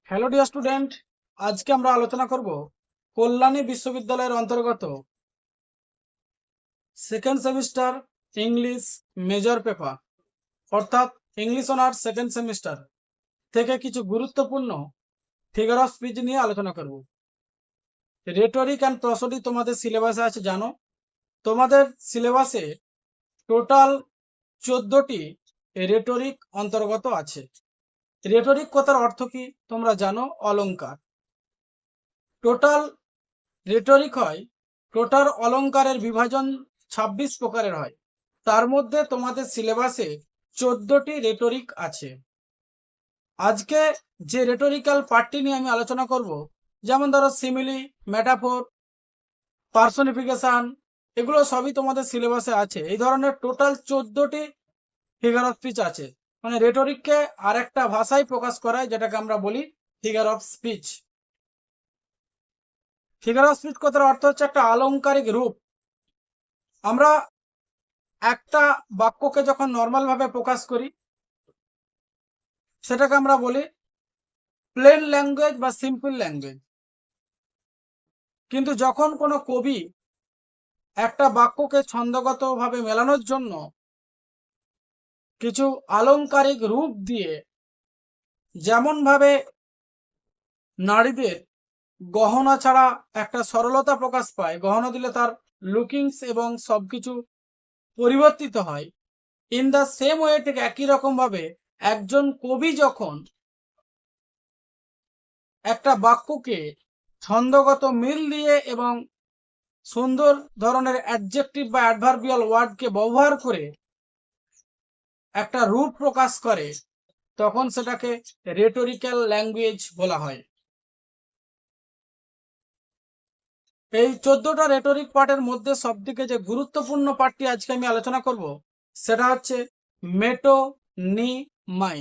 Hello dear student, আজকে আমরা আলোচনা করব কল্যাণী বিশ্ববিদ্যালয়ের অন্তর্গত second semester English major paper অর্থাৎ ইংলিশ অনার্স সেকেন্ড সেমিস্টার থেকে কিছু গুরুত্বপূর্ণ ফিগার অফ স্পিচ নিয়ে আলোচনা করব। রেটরিক অ্যান্ড প্রসোডি তোমাদের সিলেবাসে আছে, জানো। তোমাদের সিলেবাসে টোটাল 14টি রেটরিক অন্তর্গত আছে। রেটরিক কথার অর্থ কি তোমরা জানো? অলংকার। টোটাল রেটরিক হয়, টোটাল অলংকারের বিভাজন 26 প্রকারের হয়। তার মধ্যে তোমাদের সিলেবাসে 14টি রেটরিক আছে। আজকে যে রেটরিক্যাল পার্টটি নিয়ে আমি আলোচনা করব, যেমন ধরো সিমিলি, মেটাফোর, পার্সনিফিকেশন, এগুলো সবই তোমাদের সিলেবাসে আছে। এই ধরনের টোটাল 14টি ফিগার অফ স্পিচ আছে। মানে রেটরিককে আরেকটা ভাষায় প্রকাশ করায়, যেটাকে আমরা বলি figure of speech. Figure of speech কথার অর্থ হচ্ছে একটা আলংকারিক রূপ। আমরা একটা বাক্যকে যখন নর্মাল ভাবে প্রকাশ করি সেটাকে আমরা বলি প্লেন ল্যাঙ্গুয়েজ বা সিম্পল ল্যাঙ্গুয়েজ। কিন্তু যখন কোনো কবি একটা বাক্যকে ছন্দগতভাবে মেলানোর জন্য কিছু আলংকারিক রূপ দিয়ে, যেমন ভাবে নারীদের গহনা ছাড়া একটা সরলতা প্রকাশ পায়, গহনা দিলে তার লুকিংস এবং সবকিছু পরিবর্তিত হয়, ইন দ্য সেম ওয়ে ঠিক একই রকম ভাবে একজন কবি যখন একটা বাক্যকে ছন্দগত মিল দিয়ে এবং সুন্দর ধরনের অ্যাডজেক্টিভ বা অ্যাডভার্বিয়াল ওয়ার্ডকে ব্যবহার করে একটা রূপ প্রকাশ করে, তখন সেটাকে রেটরিক্যাল ল্যাঙ্গুয়েজ বলা হয়। এই 14টা রেটরিক পার্টের মধ্যে সবথেকে যে গুরুত্বপূর্ণ পার্টটি আজকে আমি আলোচনা করব, সেটা হচ্ছে মেটোনিমাই,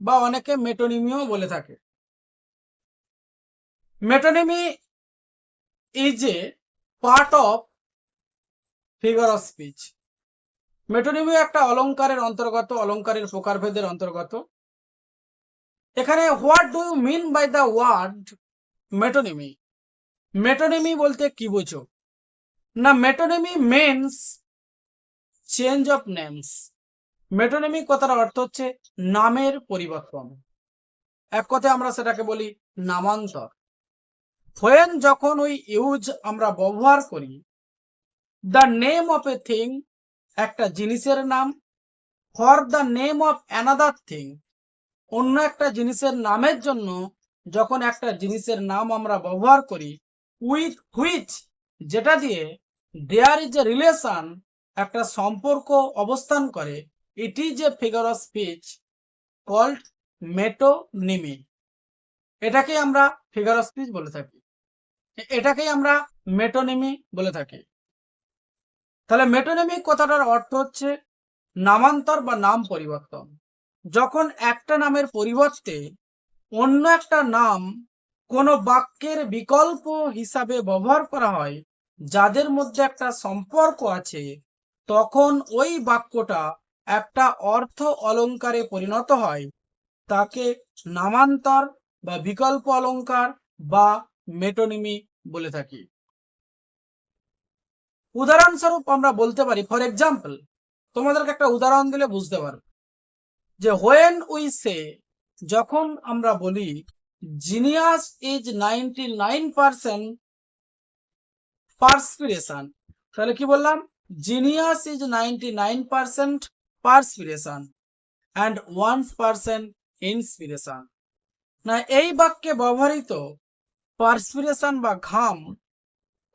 বা অনেকে মেটোনিমিও বলে থাকে। Metonymy is a part of figure of speech. Metonymy একটা অলংকারের অন্তর্গত, অলংকারের প্রকারভেদের অন্তর্গত। এখানে what do you mean by the word metonymy? Metonymy বলতে কি বুঝো? না, metonymy means change of names. Metonymy কথার অর্থ হচ্ছে নামের পরিবর্তন। এক কথায় আমরা সেটাকে বলি নামান্তর। হোয়েন যখন ওই ইউজ আমরা ব্যবহার করি the name of a thing, একটা জিনিসের নাম, for the name of another thing, অন্য একটা জিনিসের নামের জন্য যখন একটা জিনিসের নাম আমরা ব্যবহার করি, উইথ হুইচ, যেটা দিয়ে দেয়ার ইজ এ রিলেশন, একটা সম্পর্ক অবস্থান করে, it is a figure of speech called metonymy. এটাকেই আমরা ফিগার অফ স্পিচ বলে থাকি, এটাকেই আমরা মেটোনিমি বলে থাকি। তাহলে মেটোনিমি কথাটার অর্থ হচ্ছে নামান্তর বা নাম পরিবর্তন। যখন একটা নামের পরিবর্তে অন্য একটা নাম কোনো বাক্যের বিকল্প হিসাবে ব্যবহার করা হয়, যাদের মধ্যে একটা সম্পর্ক আছে, তখন ওই বাক্যটা একটা অর্থ অলংকারে পরিণত হয়। তাকে নামান্তর বা বিকল্প অলংকার বা মেটোনিমি বলে থাকি। উদাহরণস্বরূপ আমরা বলতে পারি, ফর এক্সাম্পল, তোমাদেরকে একটা উদাহরণ দিলে বুঝতে পারো যে হোয়েন উই সে, যখন আমরা বলি জিনিয়াস ইজ 99% পার্সপিরেশন, তাহলে কি বললাম? Genius is 99% perspiration and 1% inspiration. না, এই বাক্যে ব্যবহৃত পার্সপিরেশন বা ঘাম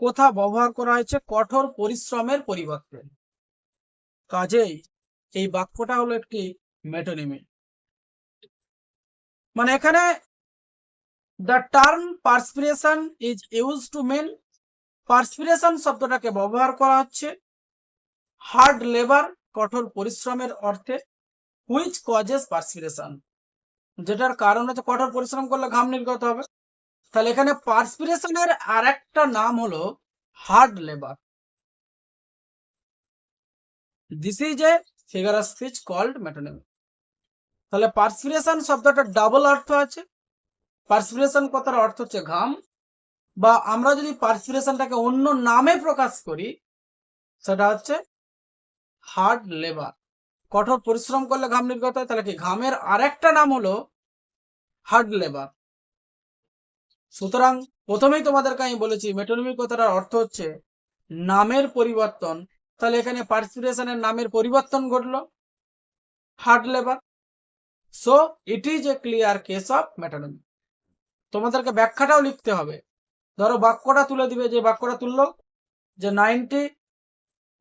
কোথা ব্যবহার করা হয়েছে? কঠোর পরিশ্রমের পরিবর্তে। কাজেই এই বাক্যটা হলো একটি মেটোনিমি। মানে এখানে the term perspiration is use to mean, perspiration শব্দটাকে ব্যবহার করা হচ্ছে হার্ড লেবার, কঠোর পরিশ্রমের অর্থে, হুইচ কজেস পার্সপিরেশন, যেটার কারণ হচ্ছে কঠোর পরিশ্রম করলে ঘাম নির্গত হবে। তাহলে এখানে পার্সপিরেশনের আর একটা নাম হলো hard labour. This is a figure of speech called metonymy. তাহলে পার্সপিরেশন শব্দটা ডাবল অর্থ আছে। পার্সপিরেশন কথার অর্থ হচ্ছে ঘাম, বা আমরা যদি পার্সপিরেশনটাকে অন্য নামে প্রকাশ করি সেটা হচ্ছে হার্ড লেবার। কঠোর পরিশ্রম করলে ঘাম নির্গত হয়, তাহলে কি ঘামের আরেকটা নাম হলো হার্ড লেবার। সুতরাং প্রথমেই তোমাদেরকে আমি বলেছি মেটোনিমি কথাটার অর্থ হচ্ছে নামের পরিবর্তন। তাহলে এখানে পার্সপিরেশনের নামের পরিবর্তন ঘটলো, hard labour. So it is a clear case of metonymy. তোমাদেরকে ব্যাখ্যাটাও লিখতে হবে। ধরো বাক্যটা তুলে দিবে, যে বাক্যটা তুললো যে 90,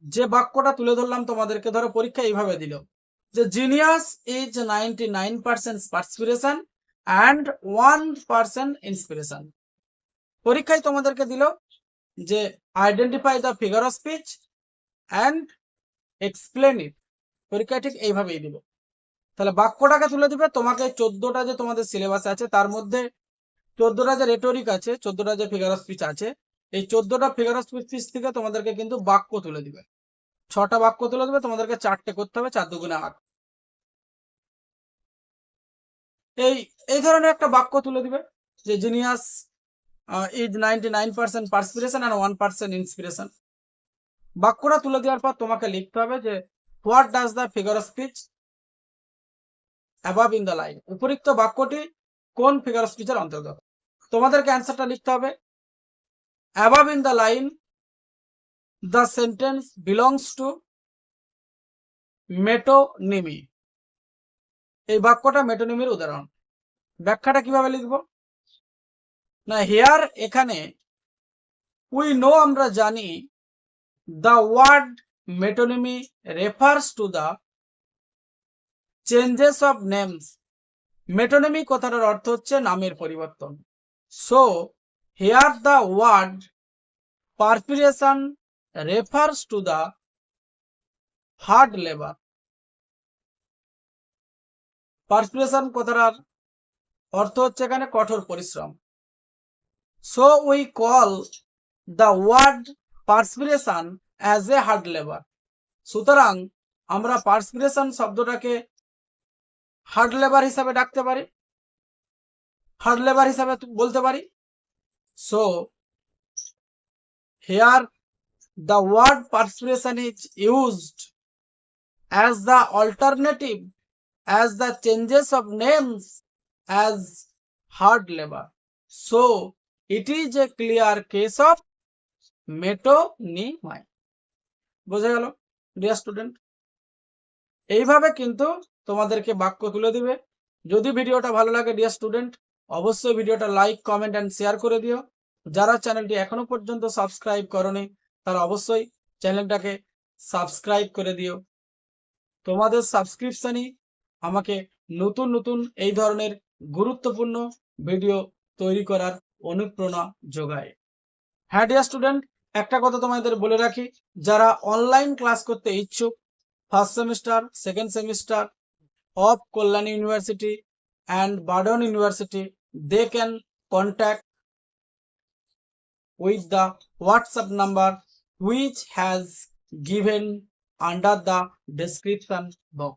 যে বাক্যটা তুলে ধরলাম তোমাদেরকে, ধরো পরীক্ষা এইভাবে দিল যে genius is 99% perspiration and 1% inspiration. পরীক্ষায় তোমাদেরকে দিল যে identify the figure of speech and explain it. পরীক্ষায় ঠিক এইভাবেই দিল। তাহলে বাক্যটাকে তুলে দিবে, তোমাকে 14টা যে তোমাদের সিলেবাসে আছে তার মধ্যে 14টা যে রেটরিক আছে, 14টা যে ফিগার অফ স্পিচ আছে, এই 14টা ফিগার অফ স্পিচ থেকে তোমাদেরকে কিন্তু বাক্য তুলে দিবে। 6টা বাক্য তুলে দেবে, তোমাদেরকে 4টে করতে হবে, 4 দুগুণে 8। এই ধরনের একটা বাক্য তুলে দিবে যে genius is 99% perspiration and 1% inspiration. বাক্যটা তুলে দেওয়ার পর তোমাকে লিখতে হবে যে what does the figure of speech above in the line. উপরিক্ত বাক্যটি কোন ফিগার অফ স্পিচের অন্তর্গত। তোমাদেরকে অ্যান্সারটা লিখতে হবে above in the line the sentence belongs to metonymy. এই বাক্যটা মেটোনিমির উদাহরণ। ব্যাখ্যাটা কিভাবে লিখব না, হিয়ার এখানে উই নো আমরা জানি the word metonymy refers to the changes of names. metonymy কথাটার অর্থ হচ্ছে নামের পরিবর্তন। so here the word perspiration refers to the hard labor. perspiration কথাটার অর্থ হচ্ছে এখানে কঠোর পরিশ্রম। so we call the word perspiration as a hard labor. সুতরাং আমরা পার্সপিরেশন শব্দটাকে হার্ড লেবার হিসাবে ডাকতে পারি, হার্ড লেবার হিসাবে বলতে পারি। So here the word perspiration is used as the alternative as the changes of names as hard labour. So it is a clear case of metonymy. বোঝা গেল dear student? এইভাবে কিন্তু তোমাদেরকে বাক্য তুলে দিবে। যদি ভিডিওটা ভালো লাগে ডিয়ার স্টুডেন্ট, অবশ্যই ভিডিওটা লাইক, কমেন্ট অ্যান্ড শেয়ার করে দিও। যারা চ্যানেলটি এখনো পর্যন্ত সাবস্ক্রাইব করনি তারা অবশ্যই চ্যানেলটাকে সাবস্ক্রাইব করে দিও। তোমাদের সাবস্ক্রিপশনই আমাকে নতুন নতুন এই ধরনের গুরুত্বপূর্ণ ভিডিও তৈরি করার অনুপ্রেরণা যোগায়। হ্যাঁ ডিয়ার স্টুডেন্ট, একটা কথা তোমাদের বলে রাখি, যারা অনলাইন ক্লাস করতে ইচ্ছুক, first semester, second semester of Kalyani University and Badon University, they can contact with the WhatsApp number which has given under the description box.